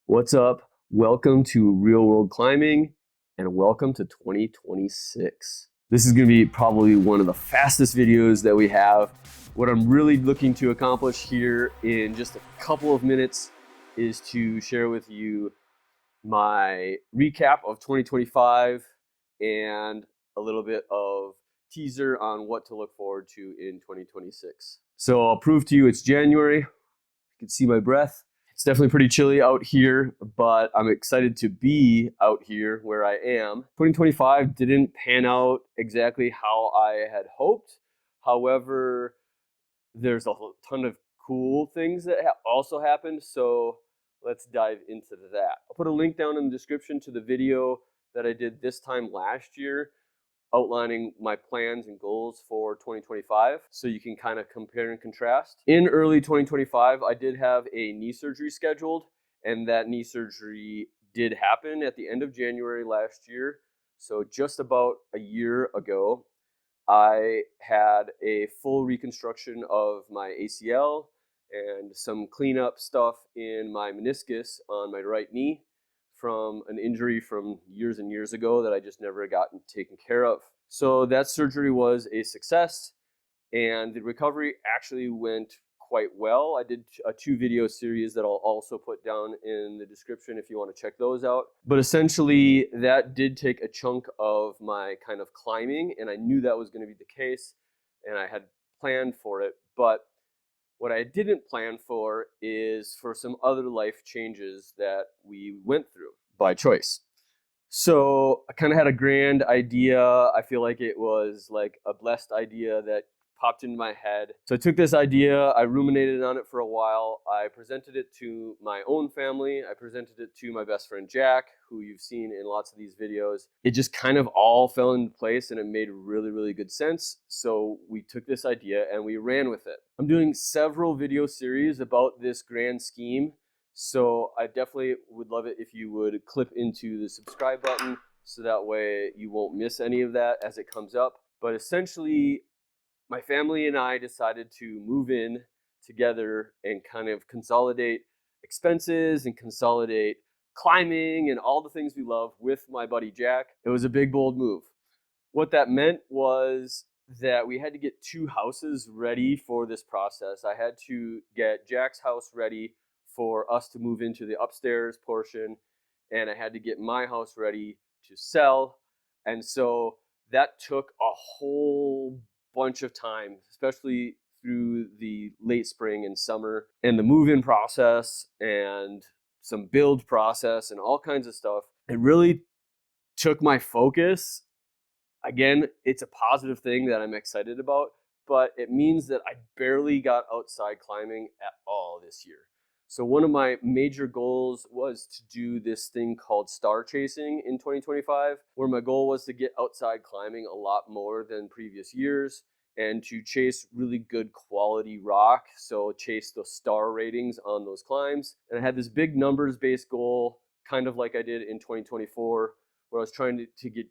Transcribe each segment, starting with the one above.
What's up? Welcome to Real World Climbing and welcome to 2026. This is going to be probably one of the fastest videos that we have. What I'm really looking to accomplish here in just a couple of minutes is to share with you my recap of 2025 and a little bit of teaser on what to look forward to in 2026. So I'll prove to you it's January. You can see my breath. It's definitely pretty chilly out here, but I'm excited to be out here where I am. 2025 didn't pan out exactly how I had hoped. However, there's a ton of cool things that also happened, so let's dive into that. I'll put a link down in the description to the video that I did this time last year outlining my plans and goals for 2025 so you can kind of compare and contrast. In early 2025, I did have a knee surgery scheduled, and that knee surgery did happen at the end of January last year. So just about a year ago, I had a full reconstruction of my ACL and some cleanup stuff in my meniscus on my right knee from an injury from years and years ago that I just never gotten taken care of. So that surgery was a success, and the recovery actually went quite well. I did a 2-video series that I'll also put down in the description if you want to check those out. But essentially, that did take a chunk of my kind of climbing, and I knew that was going to be the case, and I had planned for it. But what I didn't plan for is for some other life changes that we went through by choice. So I kind of had a grand idea. I feel like it was like a blessed idea that popped into my head. So I took this idea, I ruminated on it for a while. I presented it to my own family. I presented it to my best friend Jack, who you've seen in lots of these videos. It just kind of all fell into place and it made really, really good sense. So we took this idea and we ran with it. I'm doing several video series about this grand scheme. So I definitely would love it if you would clip into the subscribe button so that way you won't miss any of that as it comes up. But essentially, my family and I decided to move in together and kind of consolidate expenses and consolidate climbing and all the things we love with my buddy Jack. It was a big, bold move. What that meant was that we had to get 2 houses ready for this process. I had to get Jack's house ready for us to move into the upstairs portion, and I had to get my house ready to sell. And so that took a whole bunch of time, especially through the late spring and summer, and the move-in process and some build process and all kinds of stuff. It really took my focus. Again, it's a positive thing that I'm excited about, but it means that I barely got outside climbing at all this year. So one of my major goals was to do this thing called star chasing in 2025, where my goal was to get outside climbing a lot more than previous years and to chase really good quality rock, so chase the star ratings on those climbs. And I had this big numbers-based goal, kind of like I did in 2024, where I was trying to get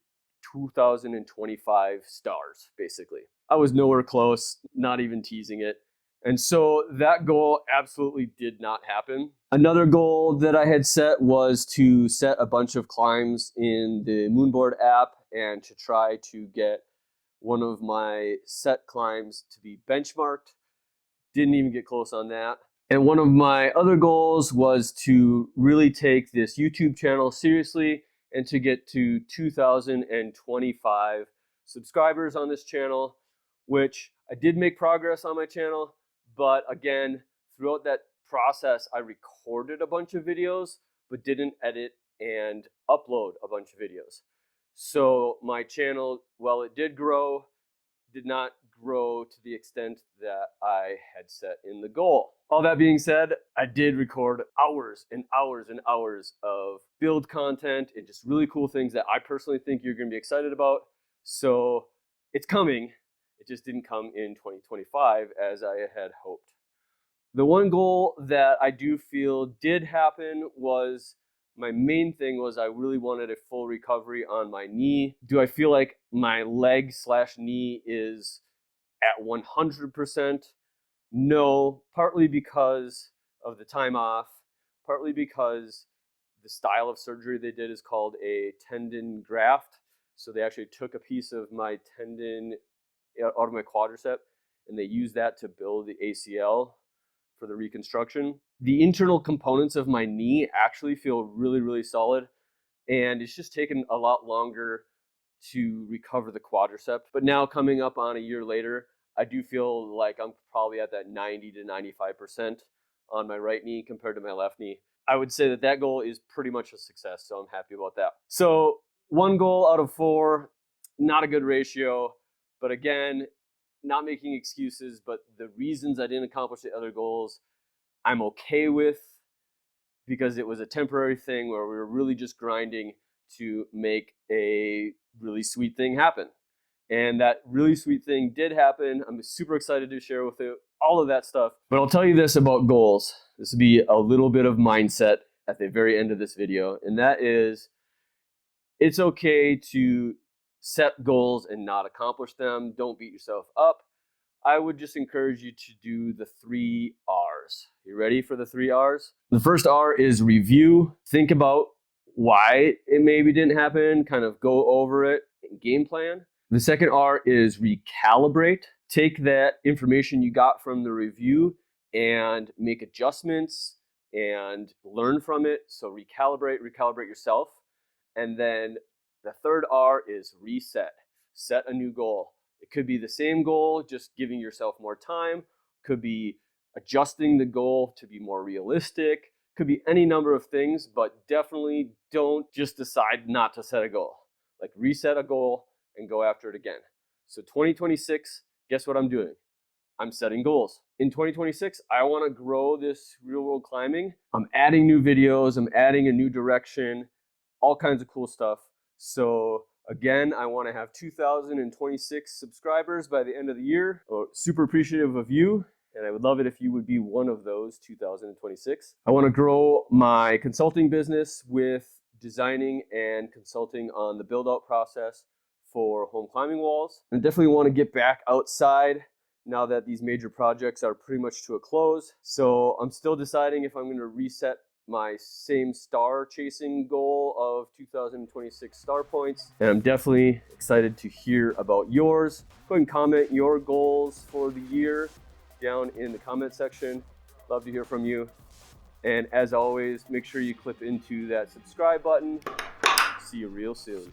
2025 stars, basically. I was nowhere close, not even teasing it. And so that goal absolutely did not happen. Another goal that I had set was to set a bunch of climbs in the Moonboard app and to try to get one of my set climbs to be benchmarked. Didn't even get close on that. And one of my other goals was to really take this YouTube channel seriously and to get to 2025 subscribers on this channel, which I did make progress on my channel. But again, throughout that process, I recorded a bunch of videos, but didn't edit and upload a bunch of videos. So my channel, while it did grow, did not grow to the extent that I had set in the goal. All that being said, I did record hours and hours and hours of build content and just really cool things that I personally think you're going to be excited about. So it's coming. It just didn't come in 2025 as I had hoped. The one goal that I do feel did happen was my main thing was I really wanted a full recovery on my knee. Do I feel like my leg / knee is at 100%? No, partly because of the time off, partly because The style of surgery they did is called a tendon graft. So they actually took a piece of my tendon out of my quadricep and they used that to build the ACL for the reconstruction. The internal components of my knee actually feel really, really solid. And it's just taken a lot longer to recover the quadricep. But now coming up on a year later, I do feel like I'm probably at that 90 to 95% on my right knee compared to my left knee. I would say that that goal is pretty much a success, so I'm happy about that. So 1 goal out of 4, not a good ratio, but again, not making excuses, but the reasons I didn't accomplish the other goals, I'm okay with, because it was a temporary thing where we were really just grinding to make a really sweet thing happen. And that really sweet thing did happen. I'm super excited to share with you all of that stuff. But I'll tell you this about goals. This will be a little bit of mindset at the very end of this video. And that is, it's okay to set goals and not accomplish them. Don't beat yourself up. I would just encourage you to do the 3 R's. You ready for the 3 R's? The first R is review. Think about why it maybe didn't happen, kind of go over it and game plan. The second R is recalibrate. Take that information you got from the review and make adjustments and learn from it. So recalibrate yourself. And then the third R is reset. Set a new goal. It could be the same goal, just giving yourself more time. Could be adjusting the goal to be more realistic. Could be any number of things, but definitely don't just decide not to set a goal. Like, reset a goal and go after it again. So 2026, guess what I'm doing? I'm setting goals. In 2026, I want to grow this real world climbing. I'm adding new videos, I'm adding a new direction, all kinds of cool stuff. So again, I want to have 2,026 subscribers by the end of the year. Super appreciative of you, and I would love it if you would be one of those 2,026. I want to grow my consulting business with designing and consulting on the build-out process for home climbing walls. I definitely want to get back outside now that these major projects are pretty much to a close. So I'm still deciding if I'm going to reset my same star chasing goal of 2026 star points. And I'm definitely excited to hear about yours. Go ahead and comment your goals for the year down in the comment section. Love to hear from you. And as always, make sure you clip into that subscribe button. See you real soon.